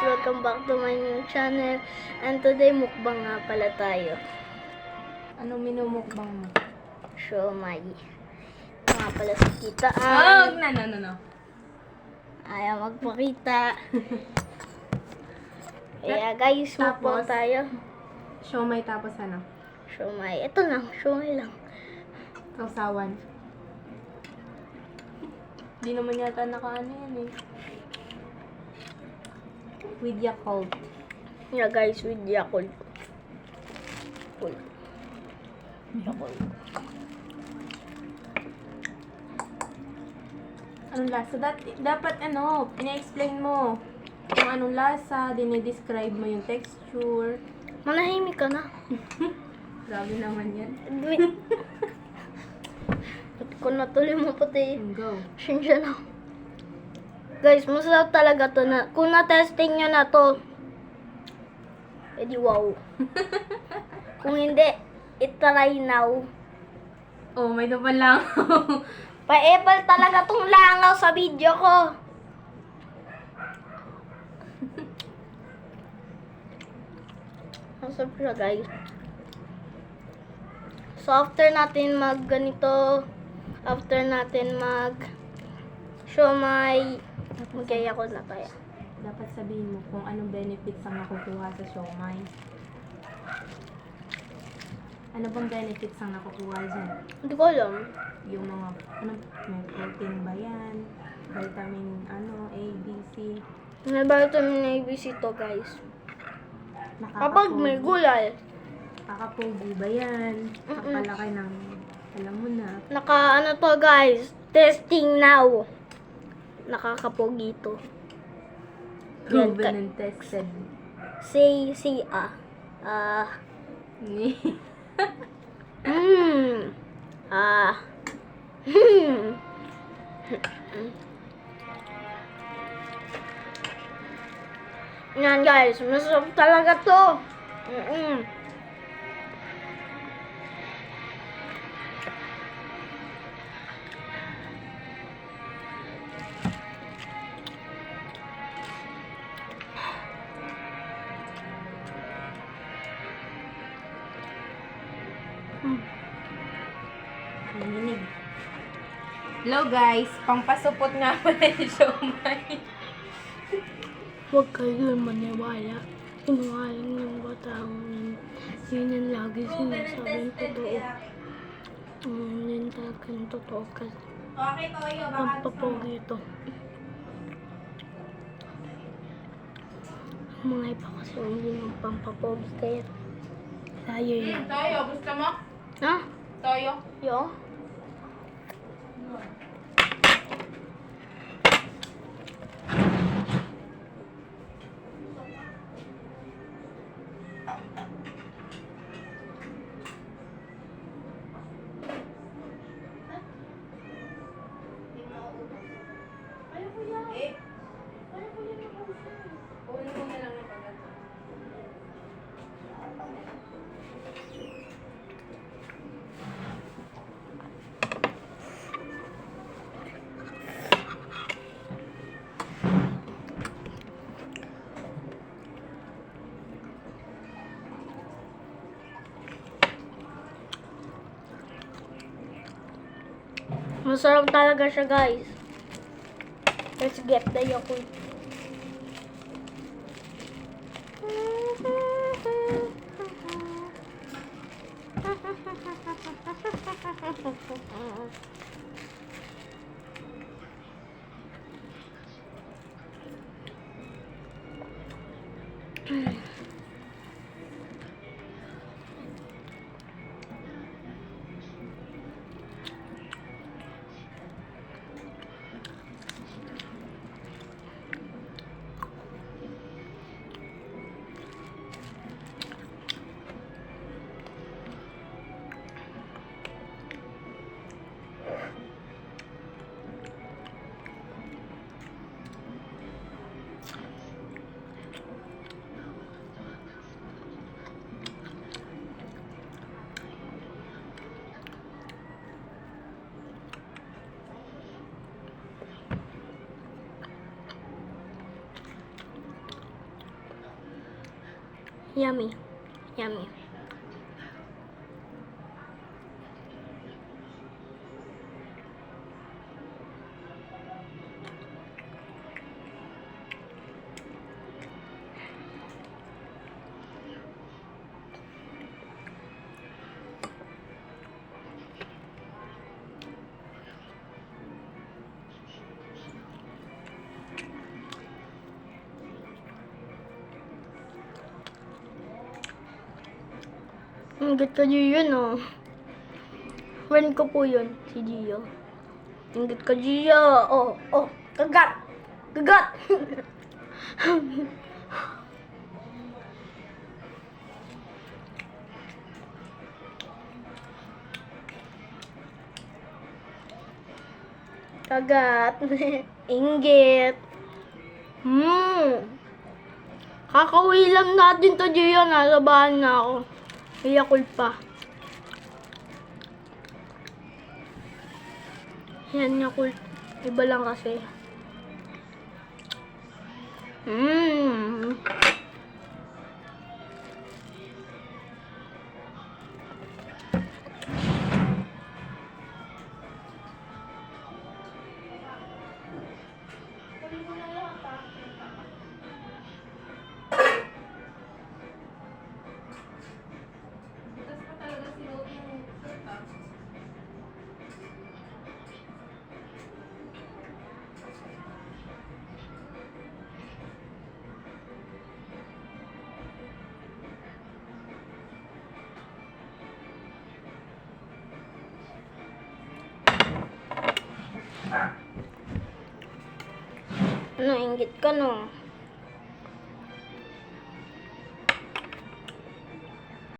welcome back to my new channel. And today mukbang nga pala tayo. Anong minumukbang mo? Siomai. Ito nga pala si Tita Oh, Ann. no. Ayaw magpakita. Kaya guys, mukbang Tapos? tayo. Siomay tapos ano? Siomai. Ito lang, siomai lang. Sausawan. Di naman yata nakaano yan eh. With Yakult. Yeah guys, with Yakult. Cool. Yakult. Anong lasa? Dapat ano, ina-explain mo kung anong lasa, dinidescribe mo yung texture. Manahimik ka na. Grabe naman yan. Wait. Ba't ko natuloy mo pati? Go. Sinsya na. Guys, masarap talaga to na. Kung na-testing nyo na to, edi wow. Kung hindi, itry now. Oh, may naman lang. Pa-apple talaga tong langaw sa video ko. Masarap siya guys. So after natin mag ganito, after natin mag siomai, magkaya ko na kaya. Dapat sabihin mo kung anong benefits ang nakukuha sa siomai. Ano bang benefits ang nakukuha dyan? Hindi ko alam. Yung mga, may protein ba yan? Vitamin, A, B, C. May vitamin ABC to guys. Kapag may gulay, Nakakapogi ba yan? Napalaki ng, alam mo na. ano to guys, testing now. Nakakapogi to. Yan, Proven and tested. say hmm. Yan guys, masarap talaga to. Nanginig. Hello guys, pangpasupot nga pala yung siomai. Huwag kayo maniwala. Sinungaling ng batang yan. Yun ang lagi sinasabing totoo. Yun talagang totoo kasi Okay, Toyo, pampapogi ito. Mga iba kasi hindi ng pampapogi kaya tayo yan. Toyo, gusto mo? Ha? Toyo? Yo? Kunin mo na lang yung pagkat. Masarap talaga siya guys. Let's get the Yakult. Yummy. Yummy. Inggit ka Gio, no? Friend ko po yun, si Gio. Inggit ka Gio. Oh, oh, kagat! Kagat! Kagat. Inggit. Kakauwi lang natin to Gio, nalabahan na ako. Yakul pa. Yan, Yakult. Iba lang kasi. Ano, inggit ka no?